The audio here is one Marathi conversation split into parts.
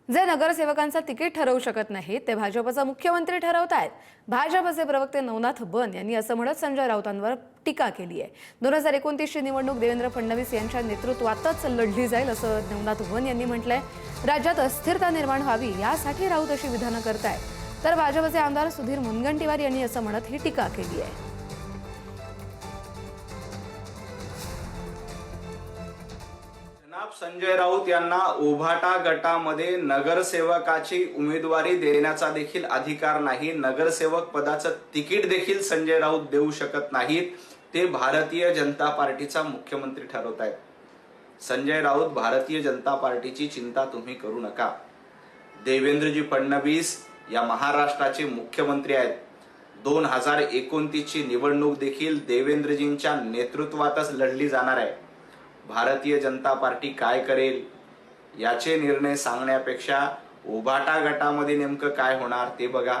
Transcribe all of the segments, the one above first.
जे नगरसेवकांचा तिकीट ठरवू शकत नाहीत ते भाजपचा मुख्यमंत्री ठरवतायत। भाजपचे प्रवक्ते नवनाथ बन यांनी असं म्हणत संजय राऊतांवर टीका केली आहे। 2029ची निवडणूक देवेंद्र फडणवीस यांच्या नेतृत्वातच लढली जाईल असं नवनाथ बन यांनी म्हटलंय। राज्यात अस्थिरता निर्माण व्हावी यासाठी राऊत अशी विधानं करतायत, तर भाजपचे आमदार सुधीर मुनगंटीवार यांनी असं म्हणत ही टीका केली आहे। संजय राऊत यांना उभाटा गटामध्ये नगरसेवकाची उमेदवारी देण्याचा देखील अधिकार नाही। नगरसेवक पदाचं तिकीट देखील संजय राऊत देऊ शकत नाहीत। ते भारतीय जनता पार्टीचा मुख्यमंत्री ठरवत आहेत। संजय राऊत, भारतीय जनता पार्टीची चिंता तुम्ही करू नका। देवेंद्रजी फडणवीस या महाराष्ट्राचे मुख्यमंत्री आहेत। 2029ची निवडणूक देखील देवेंद्रजींच्या नेतृत्वातच लढली जाणार आहे। भारतीय जनता पार्टी काय करेल याचे निर्णय सांगण्यापेक्षा उभाटा गटामध्ये नेमकं काय होणार ते बघा।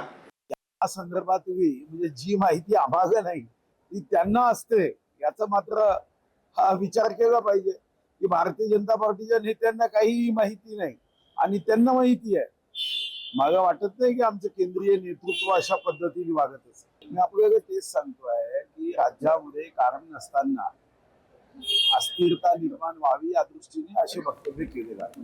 या संदर्भात म्हणजे जी माहिती आम्हाला नाही ती त्यांना असते याचा मात्र विचार केला पाहिजे की भारतीय जनता पार्टीच्या नेत्यांना काही माहिती नाही आणि त्यांना माहिती आहे। मला वाटत नाही की आमचं केंद्रीय नेतृत्व अशा पद्धतीने वागत असेल। मी आपल्याला तेच सांगतोय की राज्यामध्ये कारण नसताना अस्थिरता निर्माण व्हावी या दृष्टीने असे वक्तव्य केले जातात।